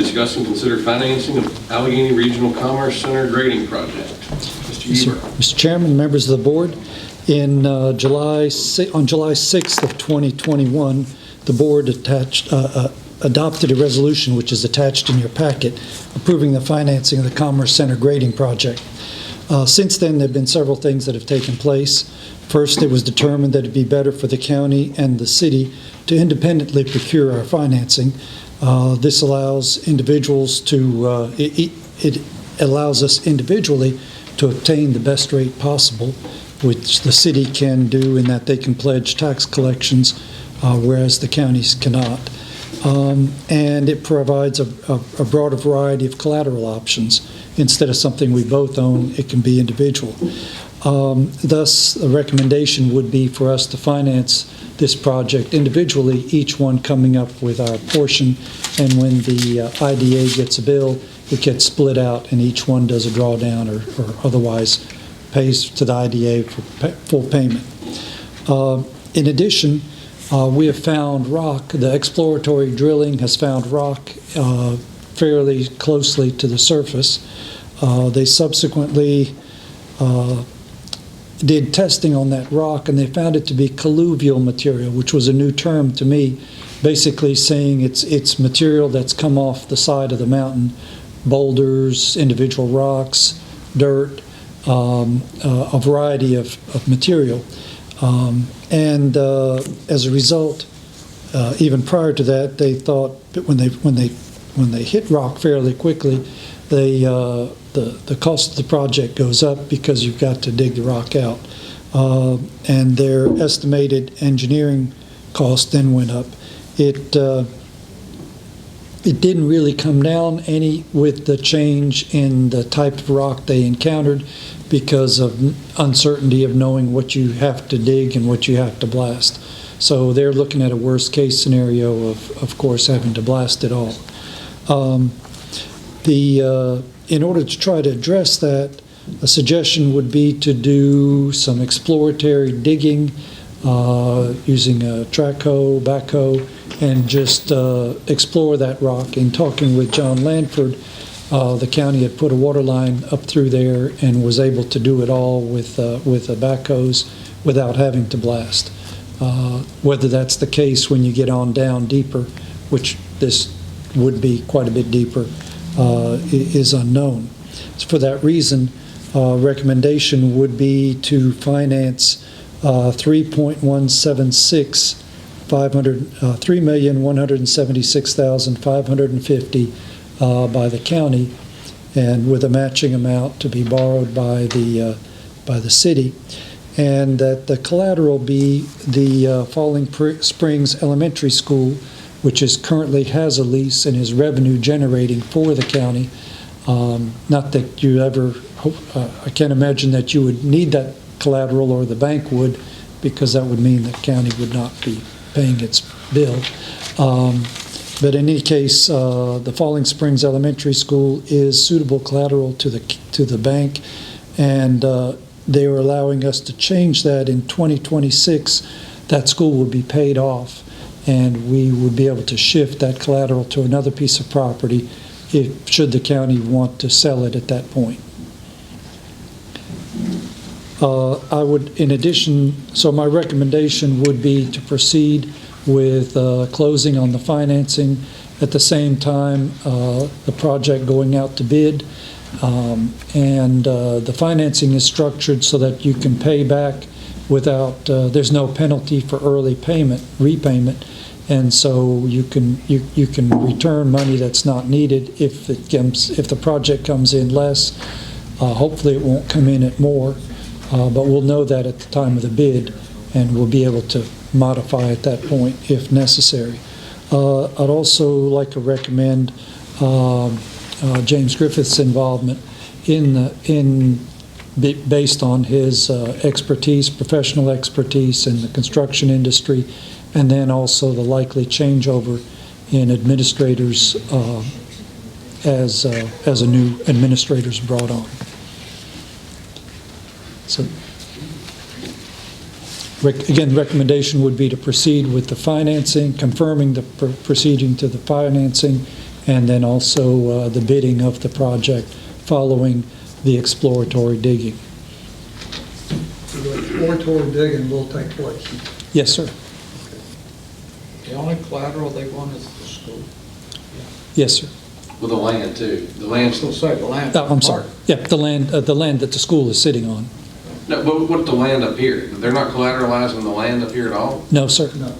discuss and consider financing of Alleghany Regional Commerce Center grading project. Mr. Yes, sir. Eber. Mr. Chairman, members of the board, on July 6th of 2021, the board adopted a resolution which is attached in your packet approving the financing of the Commerce Center grading project. Since then, there have been several things that have taken place. First, it was determined that it'd be better for the county and the city to independently procure our financing. This allows individuals to, it allows us individually to obtain the best rate possible, which the city can do in that they can pledge tax collections, whereas the counties cannot. And it provides a broader variety of collateral options. Instead of something we both own, it can be individual. Thus, the recommendation would be for us to finance this project individually, each one coming up with our portion, and when the IDA gets a bill, it gets split out and each one does a drawdown or otherwise pays to the IDA for full payment. In addition, we have found rock. The exploratory drilling has found rock fairly closely to the surface. They subsequently did testing on that rock, and they found it to be colluvial material, which was a new term to me, basically saying it's material that's come off the side of the mountain, boulders, individual rocks, dirt, a variety of material. And as a result, even prior to that, they thought that when they hit rock fairly quickly, the cost of the project goes up because you've got to dig the rock out, and their estimated engineering cost then went up. It didn't really come down any with the change in the type of rock they encountered because of uncertainty of knowing what you have to dig and what you have to blast. So they're looking at a worst case scenario of course, having to blast it all. In order to try to address that, a suggestion would be to do some exploratory digging using a track hoe, backhoe, and just explore that rock. In talking with John Lanford, the county had put a water line up through there and was able to do it all with the backhoes without having to blast. Whether that's the case when you get on down deeper, which this would be quite a bit deeper, is unknown. So for that reason, recommendation would be to finance $3,176,550 by the county, and with a matching amount to be borrowed by the city, and that the collateral be the Falling Springs Elementary School, which currently has a lease and is revenue generating for the county. Not that you ever, I can't imagine that you would need that collateral, or the bank would, because that would mean the county would not be paying its bill. But in any case, the Falling Springs Elementary School is suitable collateral to the bank, and they are allowing us to change that in 2026. That school will be paid off, and we would be able to shift that collateral to another piece of property should the county want to sell it at that point. I would, in addition, so my recommendation would be to proceed with closing on the financing at the same time the project going out to bid, and the financing is structured so that you can pay back without there's no penalty for early repayment, and so you can return money that's not needed if the project comes in less. Hopefully it won't come in at more, but we'll know that at the time of the bid, and we'll be able to modify at that point if necessary. I'd also like to recommend James Griffith's involvement based on his professional expertise in the construction industry, and then also the likely changeover in administrators as a new administrator is brought on. So, again, the recommendation would be to proceed with the financing, confirming the proceeding to the financing, and then also the bidding of the project following the exploratory digging. So the exploratory digging will take place. Yes, sir. The only collateral they want is the school. Yes, sir. With the land too. The I'm land's, still saying the land. Oh, I'm sorry. Yeah, the land that the school is sitting on. no, but what the land up here? They're not collateralizing the land up here at all? No, sir. No.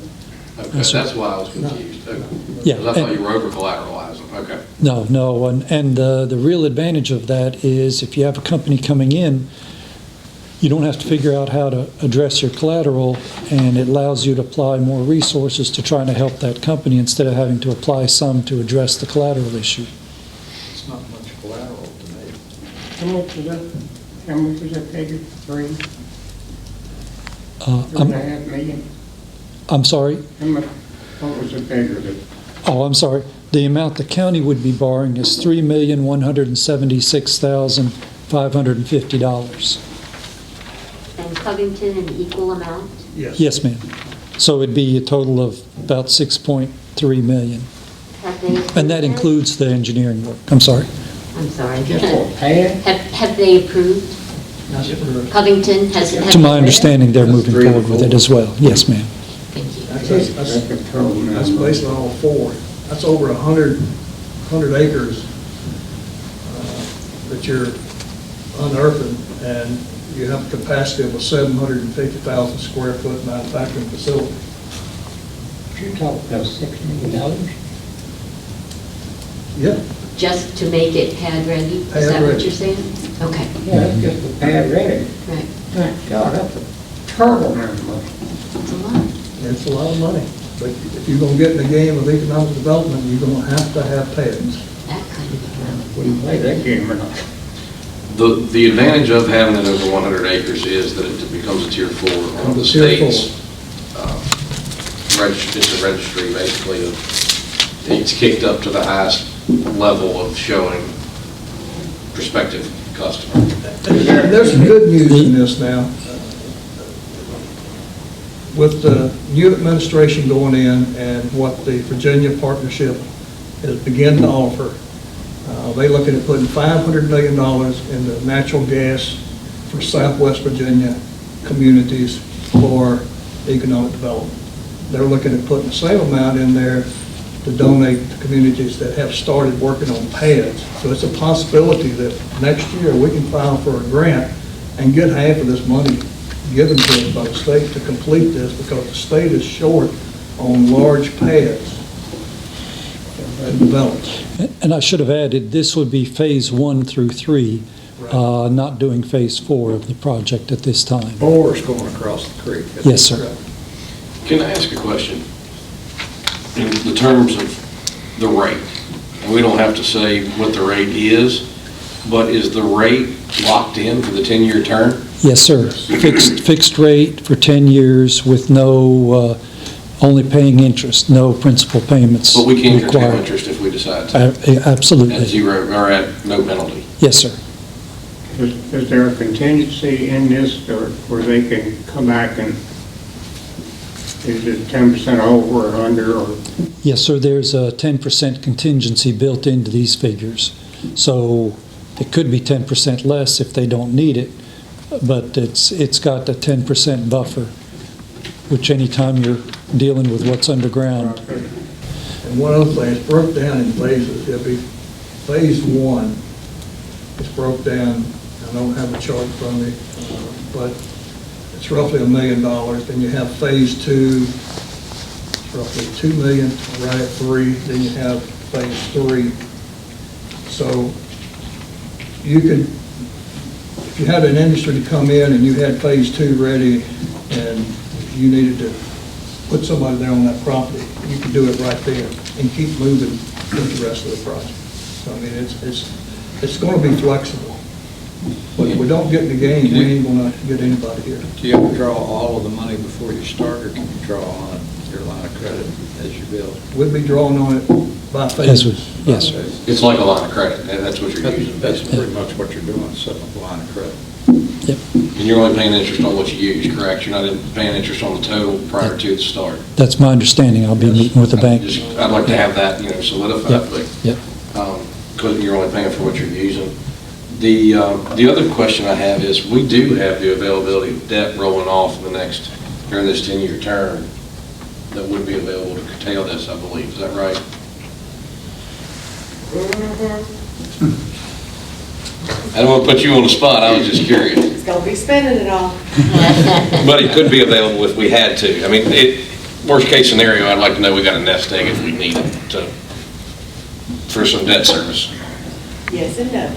Okay, Yes, sir. that's why I was confused. Okay. Yeah. 'Cause I thought you were over collateralizing. Okay. No, and the real advantage of that is if you have a company coming in, you don't have to figure out how to address your collateral, and it allows you to apply more resources to trying to help that company instead of having to apply some to address the collateral issue. It's not much collateral to me. How much was that figure? Three and a I'm, half million? I'm sorry. How much, what was the figure that, Oh, I'm sorry. The amount the county would be borrowing is $3,176,550. And Covington an equal amount? Yes. Yes, ma'am. So it'd be a total of about 6.3 million. Have they? And that includes the engineering work. I'm sorry. I'm sorry. just for a pad? Have they approved? Covington has? have To my they- understanding, they're That's moving 3 and forward with it 4. as well. Yes, ma'am. Thank you. That's basically all four. That's over 100 acres that you're unearthing, and you have a capacity of a 750,000 square foot manufacturing facility. You talked about $6 million? Yeah, Just to make it pad ready? Pad Is that what ready. you're saying? Okay, Yeah, that's just a pad ready. right. My God, that's a terrible amount of money. It's a lot. it's a lot of money. But if you're gonna get in the game of economic development, you're gonna have to have pads. That kind of amount. Wouldn't play that game or not. The advantage of having it over 100 acres is that it becomes a tier 4 on the Becomes a tier state's. It's a registry, basically, of, it's kicked up to the highest level of showing prospective customers. And there's some good news in this now. With the new administration going in and what the Virginia Partnership has begun to offer, they looking at putting $500 million into natural gas for Southwest Virginia communities for economic development. They're looking at putting the same amount in there to donate to communities that have started working on pads. So it's a possibility that next year we can file for a grant and get half of this money given to us by the state to complete this, because the state is short on large pads to develop. And I should have added, this would be phase 1 through 3, not doing phase 4 of the project at this time. Bore's going across the creek. Yes, sir. Can I ask a question? In the terms of the rate, and we don't have to say what the rate is, but is the rate locked in for the 10-year term? Yes, sir. Fixed rate for 10 years with no, only paying interest, no principal payments But we can curtail required. interest if we decide to, at Absolutely. 0 or at no penalty. Yes, sir. Is there a contingency in this where they can come back and, is it 10% over or under, or? Yes, sir. There's a 10% contingency built into these figures. So it could be 10% less if they don't need it, but it's got a 10% buffer, which anytime you're dealing with what's underground. And one other thing, it's broke down in phases. It'll be phase 1. It's broke down, I don't have a chart from me, but it's roughly $1 million. Then you have phase 2, it's roughly $2 million, right at 3. Then you have phase 3. So you could, if you had an industry to come in and you had phase 2 ready and you needed to put somebody there on that property, you could do it right there and keep moving with the rest of the project. So, I mean, it's going to be flexible. But if we don't get in the game, we ain't going to get anybody here. Do you have to draw all of the money before you start, or can you draw on it, your line of credit as you build? We'll be drawing on it by As phases. we- Yes, sir. It's like a line of credit, and that's what you're using. That's pretty much what you're doing, setting up a line of credit. Yep. And you're only paying interest on what you use, correct? You're not paying interest on the total prior to the start? That's my understanding. I'll be meeting with the bank. I'd like to have that, solidified, Yep. but Yep. because you're only paying for what you're using. The other question I have is, we do have the availability of debt rolling off during this 10-year term that would be available to curtail this, I believe. Is that right? I don't want to put you on the spot. I was just curious. It's gonna be spending it all. But it could be available if we had to. I mean, worst case scenario, I'd like to know we got a nest egg if we need it for some debt service. Yes and no.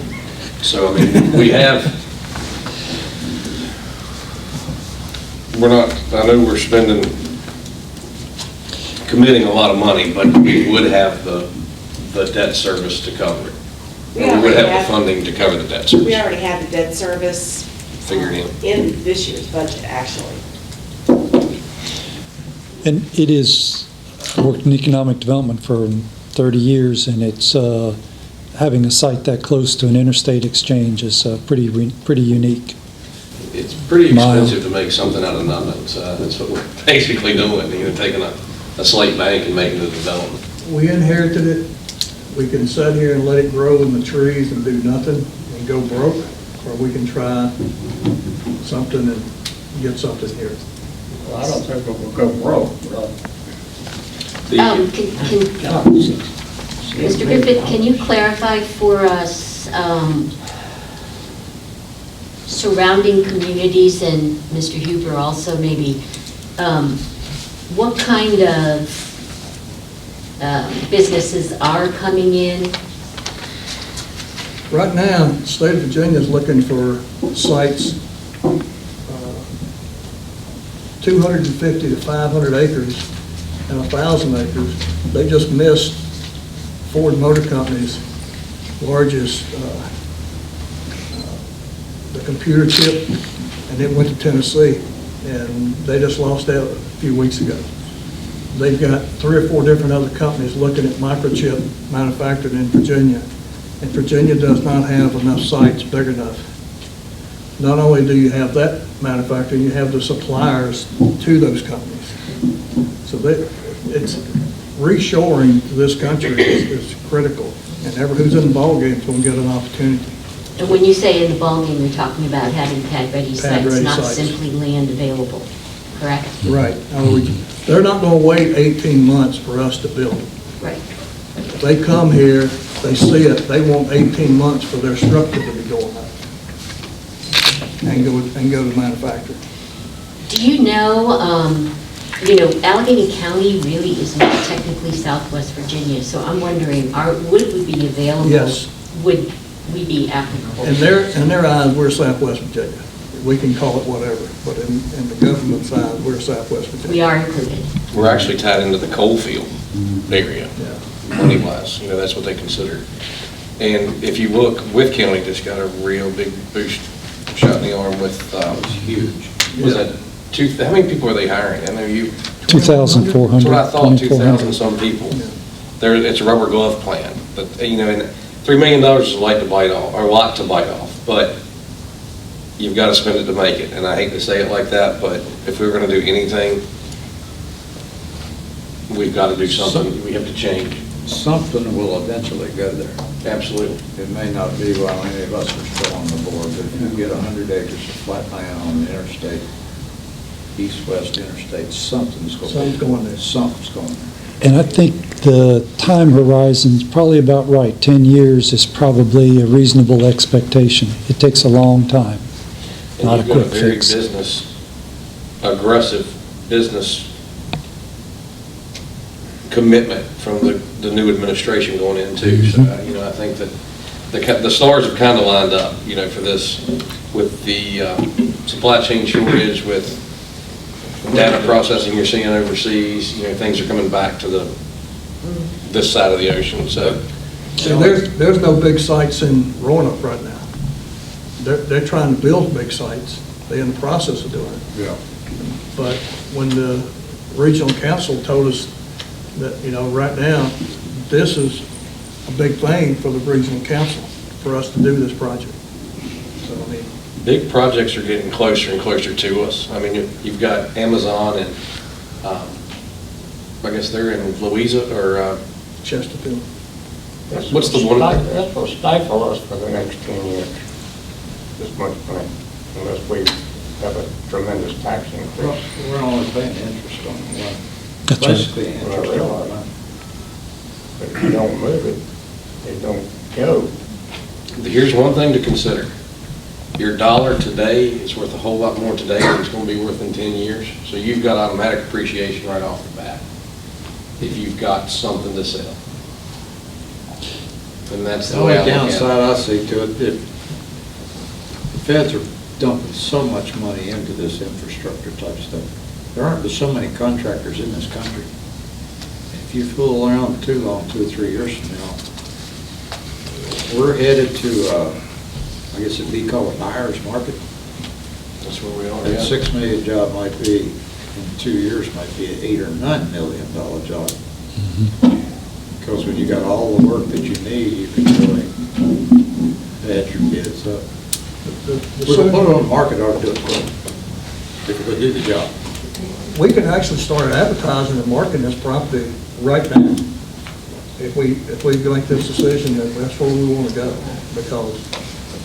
So, I mean, I know we're committing a lot of money, but we would have the debt service to cover it. We would have the funding to cover the debt service. We already have the debt service. Figured in this year's budget, actually. And it is, I worked in economic development for 30 years, and it's, having a site that close to an interstate exchange is pretty unique. It's pretty expensive to make something out of nothing, so that's what we're basically doing, taking a slate bank and making it a development. We inherited it. We can sit here and let it grow in the trees and do nothing and go broke, or we can try something and get something here. Well, I don't think we'll go broke, really. Mr. Griffith, can you clarify for us surrounding communities, and Mr. Huber also maybe, what kind of businesses are coming in? Right now, the state of Virginia is looking for sites 250 to 500 acres and 1,000 acres. They just missed Ford Motor Company's largest, the computer chip, and it went to Tennessee, and they just lost out a few weeks ago. They've got 3 or 4 different other companies looking at microchip manufactured in Virginia, and Virginia does not have enough sites big enough. Not only do you have that manufacturing, you have the suppliers to those companies. So it's reshoring to this country is critical, and who's in the ballgame is going to get an opportunity. And when you say in the ballgame, you're talking about having pad-ready sites, Pad-ready not sites. simply land available, correct? Right. They're not going to wait 18 months for us to build it. Right. If they come here, they see it, they want 18 months for their structure to be going up and go to manufacturing. Do you know, Alleghany County really is not technically Southwest Virginia, so I'm wondering, would we be available? Yes. Would we be applicable? In their eyes, we're Southwest Virginia. We can call it whatever, but in the government's eyes, we're Southwest Virginia. We are included. We're actually tied into the coal field area, Yeah. money-wise, that's what they consider. And if you look, Wythe County just got a real big boost, shot in the arm with, It's huge. was that how many people are they hiring? I know you, 2,400. that's what I thought, 2,400. 2,000 some people. Yeah. It's a rubber glove plan, but, and $3 million is a lot to bite off, but you've got to spend it to make it, and I hate to say it like that, but if we're going to do anything, we've got to do something. We have to change. Something will eventually go there. Absolutely. It may not be while any of us are still on the board, but if you get 100 acres of flat land on the interstate, east-west interstate, something's going there. Something's going there. And I think the time horizon's probably about right. 10 years is probably a reasonable expectation. It takes a long time, And not a you've got a quick very fix. aggressive business commitment from the new administration going in too. So, I think that the stars have kind of lined up, for this, with the supply chain shortage, with data processing you're seeing overseas, things are coming back to this side of the ocean, so. See, there's no big sites in Roanoke right now. They're trying to build big sites. They're in the process of doing it. Yeah. But when the regional council told us that, right now, this is a big thing for the regional council, for us to do this project. So, big projects are getting closer and closer to us. I mean, you've got Amazon and, I guess they're in Louisa, or, Chesterfield. What's the one- That will stifle us for the next 10 years, this much money, unless we have a tremendous tax increase. We're only paying interest on the loan. That's right. Basically, interest on the loan. But if you don't move it, it don't go. here's one thing to consider. Your dollar today is worth a whole lot more today than it's going to be worth in 10 years. So you've got automatic appreciation right off the bat if you've got something to sell. And that's The the way I only look at downside it. I see to it, the feds are dumping so much money into this infrastructure type stuff. There aren't so many contractors in this country. If you fool around too long, 2 or 3 years from now, we're headed to, I guess it'd be called a buyer's market. That's where we are. That yeah. 6 million job might be, in 2 years, might be an $8 or $9 million job. Because when you got all the work that you need, you can really add your bids up. We're gonna put it on the market, ought to do it quick. If we're gonna do the job. We can actually start advertising and marketing this property right now. If we make this decision that that's where we want to go, because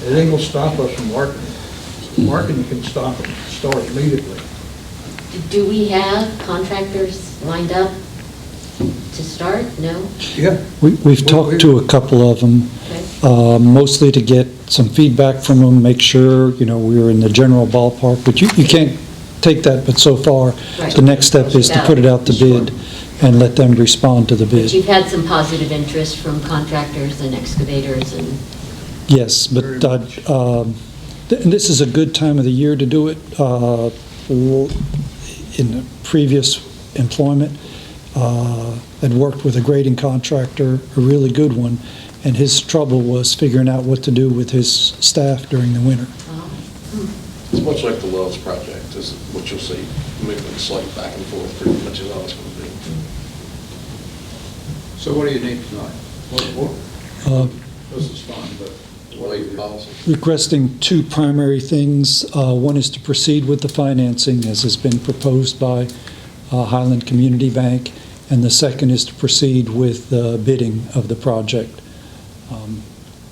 it ain't gonna stop us from marketing. Marketing can start immediately. Do we have contractors lined up to start? No? Yeah. We've talked to a couple of them, Okay. mostly to get some feedback from them, make sure, we're in the general ballpark, but you can't take that, but so far, Right. the next step is to put it out to bid and let them respond to the But bid. you've had some positive interest from contractors and excavators and, Yes, but Very much. and this is a good time of the year to do it. In the previous employment, I'd worked with a grading contractor, a really good one, and his trouble was figuring out what to do with his staff during the winter. It's much like the Wells project, is what you'll see, moving slate back and forth pretty much is all it's going to be. So what do you need tonight? This is fun, but what do you Policy. Requesting two primary things. One is to proceed with the financing as has been proposed by Highland Community Bank, and the second is to proceed with the bidding of the project.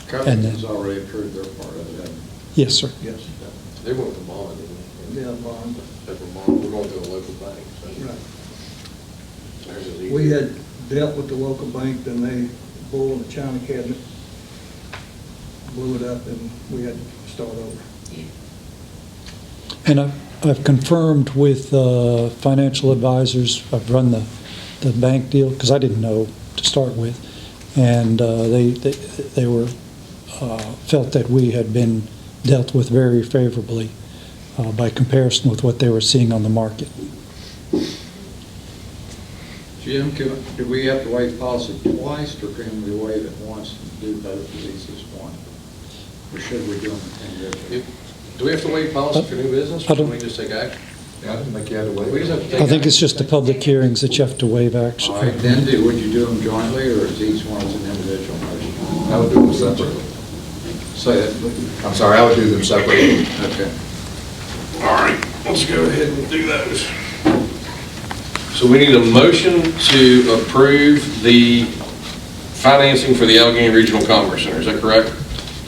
Covington's already approved their part of it, haven't Yes, sir. Yes. They went with the bond, didn't they? Yeah, bond. Federal bond, we're going to a local bank, so Right. theirs is easier. We had dealt with the local bank, then they blew the china cabinet, blew it up, and we had to start over. And I've confirmed with financial advisors, I've run the bank deal, because I didn't know to start with, and they were, felt that we had been dealt with very favorably by comparison with what they were seeing on the market. Jim, do we have to waive policy twice, or can we waive it once and do both of these as one? Or should we do them individually? Do we have to waive policy for new business, I or can don't- we just take action? Yeah, I didn't think you had to wait. We just have to take I think it's action. just the public hearings that you have to waive action. All right, then would you do them jointly, or is each one as an individual motion? I would do them separately. Say it. I'm sorry, I would do them separately. Okay. All right, let's go ahead and do those. So we need a motion to approve the financing for the Alleghany Regional Commerce Center, is that correct?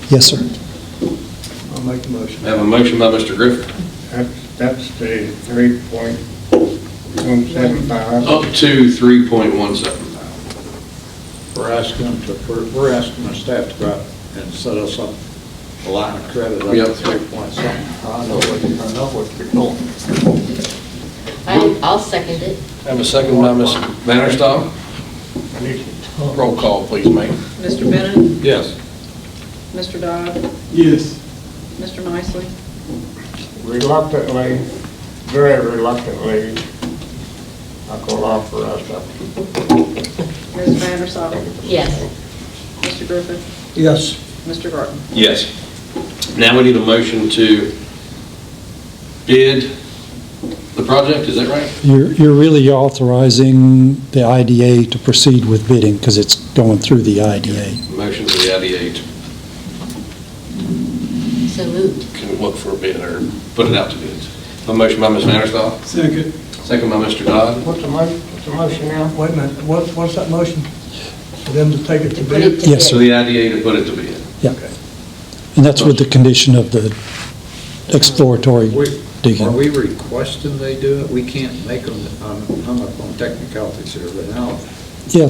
Yes, sir. I'll make the motion. I have a motion by Mr. Griffin, That's the 3.175. up to 3.175. We're asking the staff to go out and set us up a line of credit up Yep. to 3 point something. I know what you're doing. I'll second it. I have a second by Ms. Vanderstall. Roll call, please, ma'am. Mr. Bennett? Yes. Mr. Dodd? Yes. Mr. Nicely? Reluctantly, very reluctantly, I call off for us. Ms. Vandersop? Yes. Mr. Griffin? Yes. Mr. Garten? Yes. Now we need a motion to bid the project, is that right? You're really authorizing the IDA to proceed with bidding because it's going through the IDA. Motion for the IDA. So moved. Can look for a bid or put it out to bids. A motion by Ms. Vanderstal, Second. second by Mr. Dodd. What's the motion now? Wait a minute, what's that motion? For them to take it to To put it bid? to Yes, So sir. the IDA to put it to bid. Yeah. Okay. And that's with the condition of the exploratory Are digging. we requesting they do it? We can't make them, hung up on technicalities here, but now, Yeah,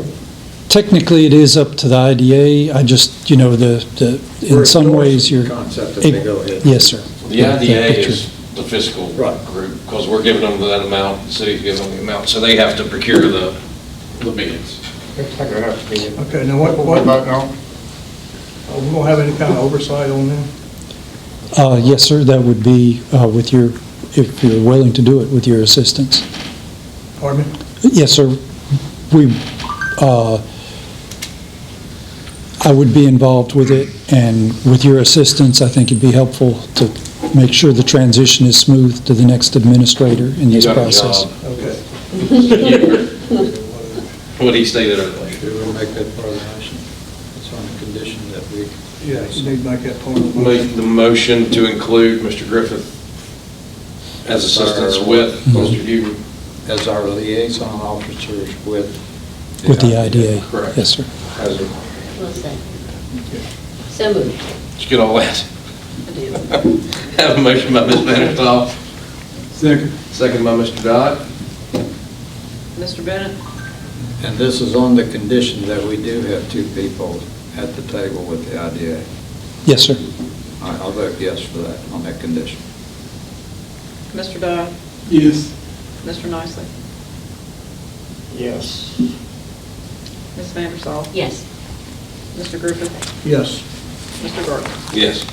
technically, it is up to the IDA. I just, in We're some ways, endorsing you're... the concept that they go ahead. Yes, sir. The Yeah, that IDA picture. is the fiscal Right. group, because we're giving them that amount, the city's giving them the amount, so they have to procure the bids. Let's take it up to bid. Okay, now what, What about now? are we gonna have any kind of oversight on them? Yes, sir, that would be with your, if you're willing to do it, with your assistance. Pardon me? Yes, sir. I would be involved with it, and with your assistance, I think it'd be helpful to make sure the transition is smooth to the next administrator in this You got a process. job. Okay. What he stated earlier. Should we make that part of the motion? It's on the condition that we. Yeah, you need to make that part of the Make motion. the motion to include Mr. Griffith as assistance with Mr. Huber. As our liaison officers with. With the IDA. Correct. Yes, sir. As a, Well said. So moved. did you get all that? Have a motion by Ms. Vanderstal, Second. second by Mr. Dodd. Mr. Bennett? And this is on the condition that we do have two people at the table with the IDA. Yes, sir. All right, I'll vote yes for that, on that condition. Mr. Dodd? Yes. Mr. Nicely? Yes. Ms. Vandersall? Yes. Mr. Griffin? Yes. Mr. Gardner? Yes.